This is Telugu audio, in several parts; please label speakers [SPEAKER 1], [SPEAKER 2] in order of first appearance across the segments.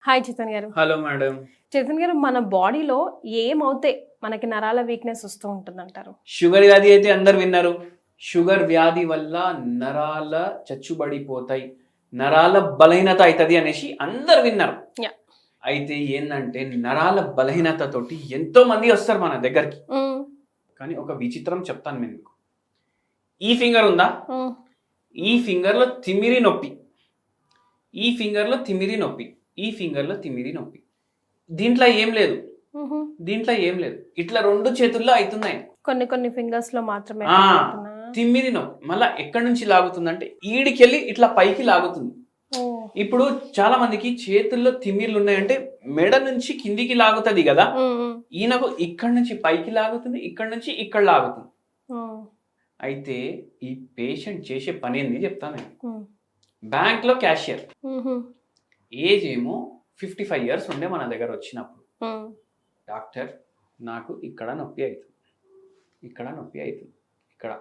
[SPEAKER 1] హాయ్ చేతన్ గారు.
[SPEAKER 2] Hello madam.
[SPEAKER 1] చేతన్ గారు, మన బాడీలో ఏమవుతే మనకి నరాల వీక్నెస్ వస్తూ ఉంటుందంటారు?
[SPEAKER 2] షుగర్ వ్యాధి అయితే అందరు విన్నారు. షుగర్ వ్యాధి వల్ల నరాల చచ్చుబడిపోతాయి, నరాల బలహీనత అవుతుంది అనేసి అందరు విన్నారు.
[SPEAKER 1] యా.
[SPEAKER 2] అయితే ఏంటంటే నరాల బలహీనత తోటి ఎంతో మంది వస్తారు మన దగ్గరికి. కానీ ఒక విచిత్రం చెప్తాను నేను మీకు. ఈ ఫింగర్ ఉందా, ఈ ఫింగర్లో తిమిరి నొప్పి, ఈ ఫింగర్లో తిమిరి నొప్పి, ఈ ఫింగర్లో తిమిరి నొప్పి. దీంట్లో ఏం లేదు, దీంట్లో ఏం లేదు. ఇట్లా రెండు చేతుల్లో అవుతున్నాయి.
[SPEAKER 1] కొన్ని కొన్ని ఫింగర్స్ లో మాత్రమే
[SPEAKER 2] తిమ్మిరి నొప్పి. మళ్ళా ఎక్కడి నుంచి లాగుతుందంటే ఈడికెళ్ళి ఇట్లా పైకి లాగుతుంది. ఇప్పుడు చాలా మందికి చేతుల్లో తిమ్మిర్లు ఉన్నాయంటే మెడ నుంచి కిందికి లాగుతుంది కదా, ఈయనకు ఇక్కడ నుంచి పైకి లాగుతుంది, ఇక్కడ నుంచి ఇక్కడ లాగుతుంది. అయితే ఈ పేషెంట్ చేసే పని ఏంది చెప్తాను నేను. బ్యాంక్ లో క్యాషియర్, ఏజ్ ఏమో 55 years ఉండే మన దగ్గర వచ్చినప్పుడు, డాక్టర్ నాకు ఇక్కడ నొప్పి అవుతుంది, ఇక్కడ నొప్పి అవుతుంది, ఇక్కడ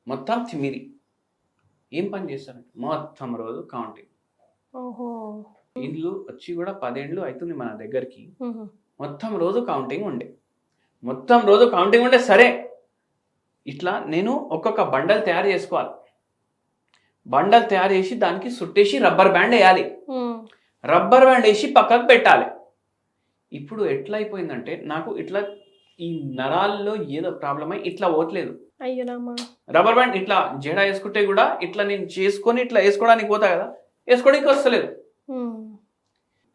[SPEAKER 2] మొత్తం తిమిరి. ఏం పని చేస్తారంటే మొత్తం రోజు కౌంటింగ్. ఇల్లు వచ్చి కూడా 10 ఏళ్ళు అవుతుంది మన దగ్గరికి. మొత్తం రోజు కౌంటింగ్ ఉండే, మొత్తం రోజు కౌంటింగ్ ఉండే. సరే, ఇట్లా నేను ఒక్కొక్క బండల్ తయారు చేసుకోవాలి. బండల్ తయారు చేసి దానికి సుట్టేసి రబ్బర్ బ్యాండ్ వేయాలి, రబ్బర్ బ్యాండ్ వేసి పక్కకు పెట్టాలి. ఇప్పుడు ఎట్లా అయిపోయిందంటే నాకు ఇట్లా ఈ నరాల్లో ఏదో ప్రాబ్లం అయి ఇట్లా పోవట్లేదు. రబ్బర్ బ్యాండ్ ఇట్లా జడ వేసుకుంటే కూడా ఇట్లా నేను చేసుకొని ఇట్లా వేసుకోవడానికి పోతా కదా, వేసుకోవడానికి వస్తలేదు.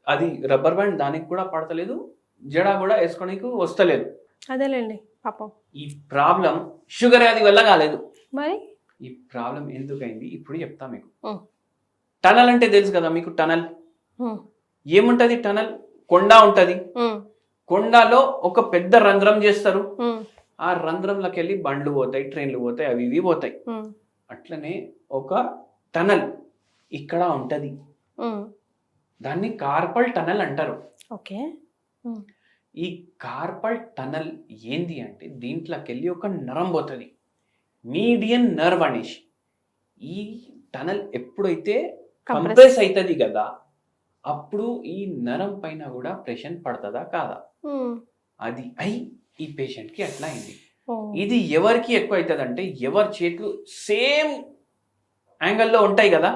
[SPEAKER 2] అది రబ్బర్ బ్యాండ్ దానికి కూడా పడతలేదు, జడ కూడా వేసుకోవడానికి వస్తలేదు.
[SPEAKER 1] అదేలేండి పాపం.
[SPEAKER 2] ఈ ప్రాబ్లం షుగర్ వ్యాధి వల్ల కాలేదు.
[SPEAKER 1] మరి
[SPEAKER 2] ఈ ప్రాబ్లం ఎందుకైంది ఇప్పుడు చెప్తా మీకు. టనల్ అంటే తెలుసు కదా మీకు. టనల్ ఏముంటది? టనల్ కొండ ఉంటది, కొండలో ఒక పెద్ద రంధ్రం చేస్తారు. ఆ రంధ్రంలోకి వెళ్ళి బండ్లు పోతాయి, ట్రైన్లు పోతాయి, అవి ఇవి పోతాయి. అట్లనే ఒక టనల్ ఇక్కడ ఉంటది, దాన్ని కార్పల్ టనల్ అంటారు.
[SPEAKER 1] ఓకే.
[SPEAKER 2] ఈ కార్పల్ టనల్ ఏంది అంటే దీంట్లోకి వెళ్ళి ఒక నరం పోతుంది, మీడియన్ నర్వ్ అనేసి. ఈ టనల్ ఎప్పుడైతే కంప్రెస్ అవుతుంది కదా, అప్పుడు ఈ నరం పైన కూడా ప్రెషర్ పడుతుందా కాదా? అది అయి ఈ పేషెంట్ కి అట్లా అయింది. ఇది ఎవరికి ఎక్కువ అవుతుంది అంటే ఎవరి చేతులు సేమ్ యాంగిల్లో ఉంటాయి కదా,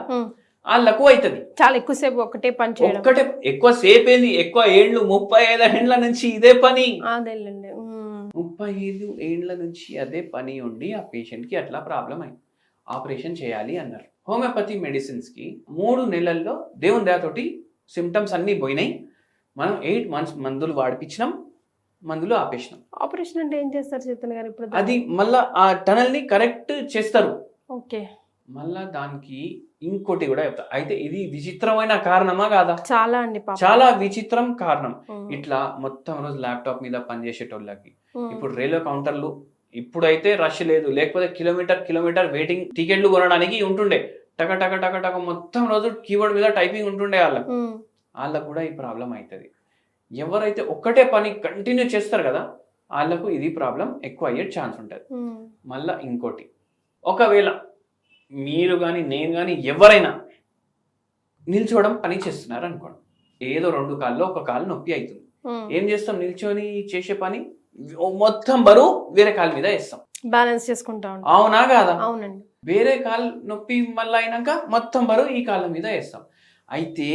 [SPEAKER 2] వాళ్ళకు అవుతుంది.
[SPEAKER 1] చాలా ఎక్కువసేపు ఒకటే పని చేయడం.
[SPEAKER 2] ఒకటే ఎక్కువ సేపు ఏంది, ఎక్కువ ఏళ్ళు 35 ఏళ్ల నుంచి ఇదే పని, 35 ఏళ్ల నుంచి అదే పని ఉండి ఆ పేషెంట్ కి అట్లా ప్రాబ్లం అయింది. ఆపరేషన్ చేయాలి అన్నారు. హోమియోపతి మెడిసిన్స్ కి 3 నెలల్లో దేవుని దయతోటి సిమ్టమ్స్ అన్ని పోయినాయి. మనం 8 months మందులు వాడిపించినాం, మందులు ఆపేసినాం.
[SPEAKER 1] ఆపరేషన్ అంటే ఏం చేస్తారు చేతన్ గారు? ఇప్పుడు
[SPEAKER 2] అది మళ్ళా ఆ టనల్ ని కరెక్ట్ చేస్తారు.
[SPEAKER 1] ఓకే.
[SPEAKER 2] మళ్ళా దానికి ఇంకోటి కూడా చెప్తా. అయితే ఇది విచిత్రమైన కారణమా కాదా?
[SPEAKER 1] చాలా అండి,
[SPEAKER 2] చాలా విచిత్రం కారణం. ఇట్లా మొత్తం రోజు ల్యాప్టాప్ మీద పనిచేసేటోళ్ళకి ఇప్పుడు రైల్వే కౌంటర్లు, ఇప్పుడైతే రష్ లేదు, లేకపోతే కిలోమీటర్ వెయిటింగ్ టికెట్లు కొనడానికి ఉంటుండే. టక టక టక టక మొత్తం రోజు కీబోర్డ్ మీద టైపింగ్ ఉంటుండే. వాళ్ళకు కూడా ఈ ప్రాబ్లం అవుతుంది. ఎవరైతే ఒక్కటే పని కంటిన్యూ చేస్తారు కదా, వాళ్ళకు ఇది ప్రాబ్లం ఎక్కువ అయ్యే ఛాన్స్ ఉంటుంది. మళ్ళా ఇంకోటి, ఒకవేళ మీరు కానీ నేను కానీ ఎవరైనా నిల్చోవడం పని చేస్తున్నారు అనుకోండి, ఏదో 2 కాళ్ళలో ఒక కాలు నొప్పి అవుతుంది. ఏం చేస్తాం? నిల్చొని చేసే పని మొత్తం బరువు వేరే కాలు మీద వేస్తాం,
[SPEAKER 1] బ్యాలెన్స్ చేసుకుంటాం.
[SPEAKER 2] అవునా కాదా?
[SPEAKER 1] అవునండి.
[SPEAKER 2] వేరే కాలు నొప్పి మళ్ళీ అయినాక మొత్తం బరువు ఈ కాళ్ళ మీద వేస్తాం. అయితే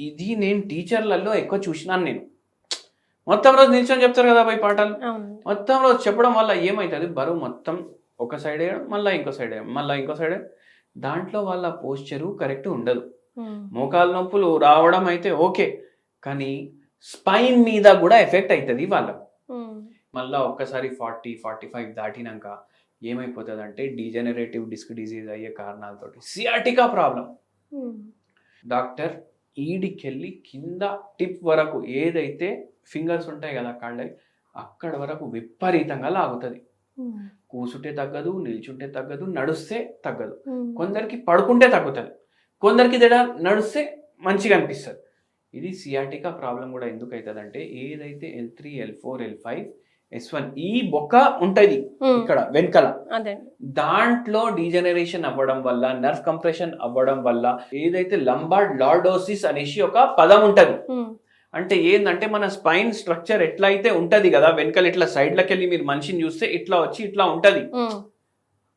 [SPEAKER 2] ఇది నేను టీచర్లలో ఎక్కువ చూసినాను. నేను మొత్తం రోజు నిల్చొని చెప్తారు కదా పై పాఠాలు, మొత్తం రోజు చెప్పడం వల్ల ఏమవుతుంది, బరువు మొత్తం ఒక సైడ్ వేయడం, మళ్ళీ ఇంకో సైడ్ వేయడం, మళ్ళీ ఇంకో సైడ్ వేయడం. దాంట్లో వాళ్ళ పోస్చరు కరెక్ట్ ఉండదు. మోకాలు నొప్పులు రావడం అయితే ఓకే, కానీ స్పైన్ మీద కూడా ఎఫెక్ట్ అవుతుంది వాళ్ళకు. మళ్ళీ ఒక్కసారి 40-45 దాటినాక ఏమైపోతుంది అంటే డీజనరేటివ్ డిస్క్ డిజీజ్ అయ్యే కారణాలతోటి సియాటికా ప్రాబ్లం. డాక్టర్ ఈడికెళ్ళి కింద టిప్ వరకు ఏదైతే ఫింగర్స్ ఉంటాయి కదా కాళ్ళకి, అక్కడ వరకు విపరీతంగా లాగుతుంది. కూసుంటే తగ్గదు, నిల్చుంటే తగ్గదు, నడుస్తే తగ్గదు. కొందరికి పడుకుంటే తగ్గుతుంది, కొందరికి నడుస్తే మంచిగా అనిపిస్తుంది. ఇది సియాటికా ప్రాబ్లం కూడా ఎందుకు అవుతుంది అంటే ఏదైతే L3, L4, L5, S1 ఈ బొక్క ఉంటది ఇక్కడ వెనకల, దాంట్లో డీజనరేషన్ అవ్వడం వల్ల, నర్వ్ కంప్రెషన్ అవ్వడం వల్ల ఏదైతే లంబార్డ్ లార్డోసిస్ అనేసి ఒక పదం ఉంటది, అంటే ఏంటంటే మన స్పైన్ స్ట్రక్చర్ ఎట్లా అయితే ఉంటది కదా, వెనకాల ఇట్లా సైడ్లకి వెళ్ళి మీరు మనిషిని చూస్తే ఇట్లా వచ్చి ఇట్లా ఉంటది,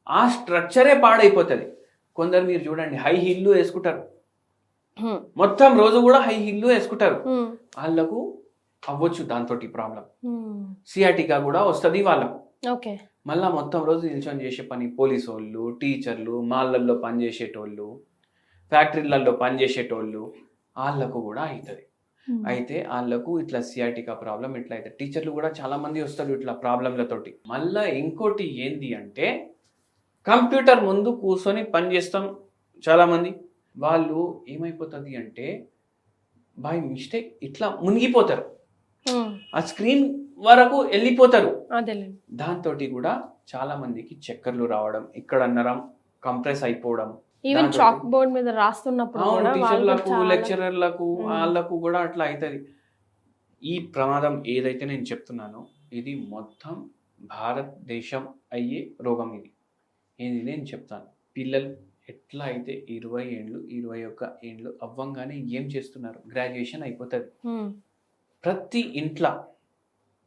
[SPEAKER 2] ఆ స్ట్రక్చరే పాడైపోతుంది. కొందరు మీరు చూడండి హై హీల్లు వేసుకుంటారు, మొత్తం రోజు కూడా హై హీల్లు వేసుకుంటారు, వాళ్ళకు అవ్వచ్చు దాంతో ప్రాబ్లం. సియాటికా కూడా వస్తుంది వాళ్ళకు. మళ్ళా మొత్తం రోజు నిల్చొని చేసే పని, పోలీసు వాళ్ళు, టీచర్లు, మాళ్ళల్లో పనిచేసేటోళ్ళు, ఫ్యాక్టరీలలో పనిచేసేటోళ్ళు, వాళ్ళకు కూడా అవుతుంది. అయితే వాళ్ళకు ఇట్లా సియాటికా ప్రాబ్లం ఇట్లా అవుతుంది. టీచర్లు కూడా చాలా మంది వస్తారు ఇట్లా ప్రాబ్లంలతోటి. మళ్ళా ఇంకోటి ఏంది అంటే కంప్యూటర్ ముందు కూర్చొని పని చేస్తాం చాలా మంది, వాళ్ళు ఏమైపోతుంది అంటే బై మిస్టేక్ ఇట్లా మునిగిపోతారు, ఆ స్క్రీన్ వరకు వెళ్ళిపోతారు. దాంతో కూడా చాలా మందికి చక్కర్లు రావడం, ఇక్కడ నరం కంప్రెస్ అయిపోవడం,
[SPEAKER 1] ఈవెన్ చాక్ బోర్డ్ మీద రాస్తున్నప్పుడు
[SPEAKER 2] టీచర్లకు, లెక్చరర్లకు, వాళ్ళకు కూడా అట్లా అవుతుంది. ఈ ప్రమాదం ఏదైతే నేను చెప్తున్నానో ఇది మొత్తం భారతదేశం అయ్యే రోగం. ఇది నేను చెప్తాను. పిల్లలు ఎట్లా అయితే 20 ఏళ్ళు 21 ఏళ్ళు అవ్వంగానే ఏం చేస్తున్నారు, గ్రాడ్యుయేషన్ అయిపోతుంది. ప్రతి ఇంట్లో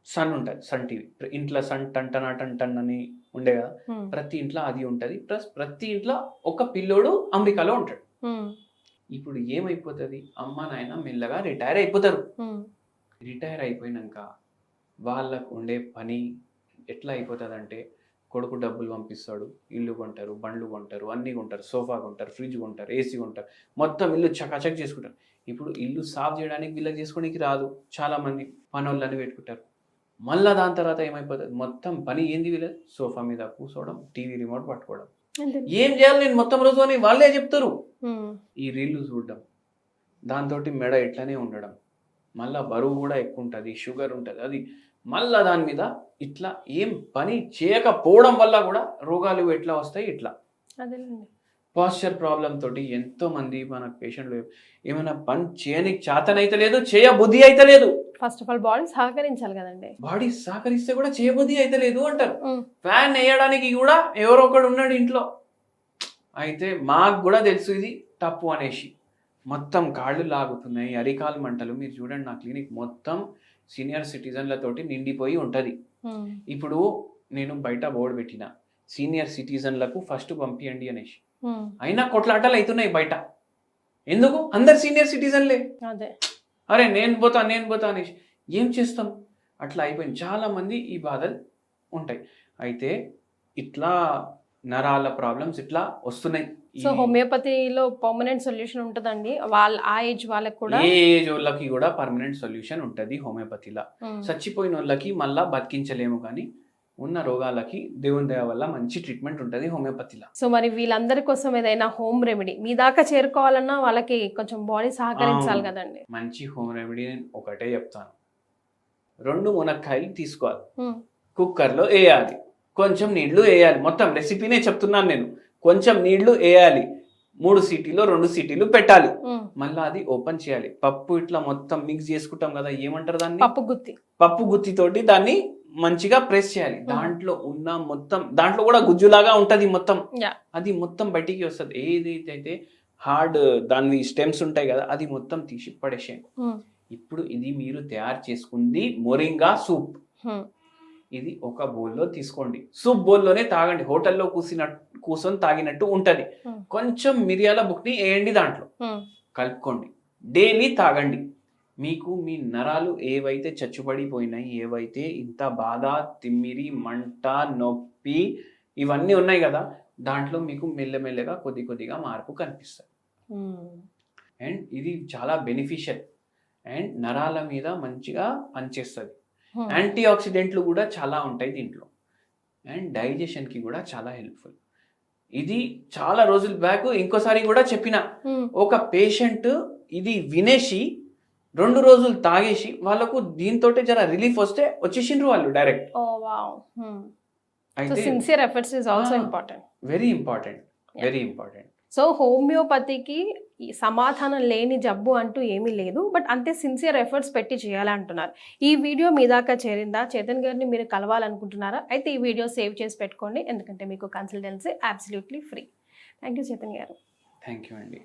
[SPEAKER 2] సన్ ఉంటుంది, సన్ టీవీ ఇంట్లో సన్ టన్ అని ఉండే కదా, ప్రతి ఇంట్లో అది ఉంటుంది. ప్లస్ ప్రతి ఇంట్లో ఒక పిల్లోడు అమెరికాలో ఉంటాడు. ఇప్పుడు ఏమైపోతుంది, అమ్మ నాయన మెల్లగా రిటైర్ అయిపోతారు. రిటైర్ అయిపోయినాక వాళ్ళకు ఉండే పని ఎట్లా అయిపోతుంది అంటే, కొడుకు డబ్బులు పంపిస్తాడు, ఇల్లు కొంటారు, బండ్లు కొంటారు, అన్నీ కొంటారు, సోఫా కొంటారు, ఫ్రిడ్జ్ కొంటారు, ఏసీ కొంటారు, మొత్తం ఇల్లు చకాచక్ చేసుకుంటారు. ఇప్పుడు ఇల్లు సాఫ్ చేయడానికి వీళ్ళకి చేసుకోవడానికి రాదు, చాలా మంది పనోళ్ళని పెట్టుకుంటారు. మళ్ళీ దాని తర్వాత ఏమైపోతుంది, మొత్తం పని ఏంది వీళ్ళది, సోఫా మీద కూర్చోవడం, టీవీ రిమోట్ పట్టుకోవడం. ఏం చేయాలి నేను మొత్తం రోజు అని వాళ్ళే చెప్తారు. ఈ రీళ్లు చూడడం, దాంతో మెడ ఇట్లానే ఉండడం, మళ్ళీ బరువు కూడా ఎక్కువ ఉంటుంది, షుగర్ ఉంటుంది, అది మళ్ళా దాని మీద ఇట్లా ఏం పని చేయకపోవడం వల్ల కూడా రోగాలు ఎట్లా వస్తాయి. ఇట్లా పాస్చర్ ప్రాబ్లం తోటి ఎంతో మంది మన పేషెంట్లు ఏమైనా పని చేయనికి చేతనైతే లేదు, చేయబుద్ధి అయితే లేదు.
[SPEAKER 1] ఫస్ట్ ఆఫ్ ఆల్ బాడీ సహకరించాలి కదండి,
[SPEAKER 2] బాడీ సహకరిస్తే కూడా చేయబుద్ధి అయితే లేదు అంటారు. ఫ్యాన్ వేయడానికి కూడా ఎవరో ఒకడు ఉన్నాడు ఇంట్లో. అయితే మాకు కూడా తెలుసు ఇది తప్పు అనేసి, మొత్తం కాళ్ళు లాగుతున్నాయి, అరికాలు మంటలు. మీరు చూడండి నా క్లినిక్ మొత్తం సీనియర్ సిటిజన్లతోటి నిండిపోయి ఉంటుంది. ఇప్పుడు నేను బయట బోర్డు పెట్టిన, సీనియర్ సిటిజన్లకు ఫస్ట్ పంపియండి అనేసి, అయినా కొట్లాటలు అవుతున్నాయి బయట. ఎందుకు, అందరు సీనియర్ సిటిజన్లే, అరే నేను పోతా అనేసి ఏం చేస్తాం, అట్లా అయిపోయింది. చాలా మంది ఈ బాధలు ఉంటాయి. అయితే ఇట్లా నరాల ప్రాబ్లమ్స్ ఇట్లా వస్తున్నాయి.
[SPEAKER 1] సో హోమియోపతిలో పర్మనెంట్ సొల్యూషన్ ఉంటుందండి, వాళ్ళ ఆ ఏజ్ వాళ్ళకి కూడా,
[SPEAKER 2] ఏ ఏజ్ వాళ్ళకి కూడా పర్మనెంట్ సొల్యూషన్ ఉంటుంది హోమియోపతిలో. చచ్చిపోయిన వాళ్ళకి మళ్ళా బతికించలేము, కానీ ఉన్న రోగాలకి దేవుని దయ వల్ల మంచి ట్రీట్మెంట్ ఉంటుంది హోమియోపతిలో.
[SPEAKER 1] సో మరి వీళ్ళందరి కోసం ఏదైనా హోమ్ రెమెడీ మీ దాకా చేరుకోవాలన్నా వాళ్ళకి కొంచెం బాడీ సహకరించాలి కదండి.
[SPEAKER 2] మంచి హోమ్ రెమెడీ నేను ఒకటే చెప్తాను, 2 మునక్కాయలు తీసుకోవాలి, కుక్కర్లో వేయాలి, కొంచెం నీళ్లు వేయాలి. మొత్తం రెసిపీనే చెప్తున్నాను నేను. కొంచెం నీళ్లు వేయాలి, 3 సీటీలో 2 సీటీలు పెట్టాలి, మళ్ళీ అది ఓపెన్ చేయాలి. పప్పు ఇట్లా మొత్తం మిక్స్ చేసుకుంటాం కదా, ఏమంటారు దాన్ని, పప్పు గుత్తితోటి దాన్ని మంచిగా ప్రెస్ చేయాలి. దాంట్లో ఉన్న మొత్తం, దాంట్లో కూడా గుజ్జులాగా ఉంటది మొత్తం, అది మొత్తం బయటికి వస్తుంది. ఏదైతే హార్డ్ దాని స్టెమ్స్ ఉంటాయి కదా, అది మొత్తం తీసి పడేసేయండి. ఇప్పుడు ఇది మీరు తయారు చేసుకుంది మొరింగా సూప్, ఇది ఒక బౌల్లో తీసుకోండి, సూప్ బౌల్లోనే తాగండి. హోటల్లో కూర్చొని తాగినట్టు ఉంటది. కొంచెం మిరియాల బుక్ని వేయండి, దాంట్లో కలుపుకోండి, డైలీ తాగండి. మీకు మీ నరాలు ఏవైతే చచ్చుబడిపోయినాయి, ఏవైతే ఇంత బాధ, తిమ్మిరి, మంట, నొప్పి ఇవన్నీ ఉన్నాయి కదా, దాంట్లో మీకు మెల్లమెల్లగా కొద్దిగా మార్పు కనిపిస్తుంది. అండ్ ఇది చాలా బెనిఫిషియల్ అండ్ నరాల మీద మంచిగా పనిచేస్తుంది. యాంటీ ఆక్సిడెంట్లు కూడా చాలా ఉంటాయి దీంట్లో, అండ్ డైజెషన్కి కూడా చాలా హెల్ప్ఫుల్. ఇది చాలా రోజుల బ్యాక్ ఇంకోసారి కూడా చెప్పిన, ఒక పేషెంట్ ఇది వినేసి 2 రోజులు తాగేసి వాళ్ళకు దీంతో జర రిలీఫ్ వస్తే వచ్చేసిండ్రు వాళ్ళు డైరెక్ట్.
[SPEAKER 1] అయితే sincere efforts is also important,
[SPEAKER 2] very important.
[SPEAKER 1] So హోమియోపతికి సమాధానం లేని జబ్బు అంటూ ఏమీ లేదు, బట్ అంతే సిన్సియర్ ఎఫర్ట్స్ పెట్టి చేయాలంటున్నారు. ఈ వీడియో మీ దాకా చేరిందా, చేతన్ గారిని మీరు కలవాలనుకుంటున్నారా, అయితే ఈ వీడియో సేవ్ చేసి పెట్టుకోండి, ఎందుకంటే మీకు consultancy absolutely free. Thank you Chetan గారు.
[SPEAKER 2] థ్యాంక్ యూ అండి.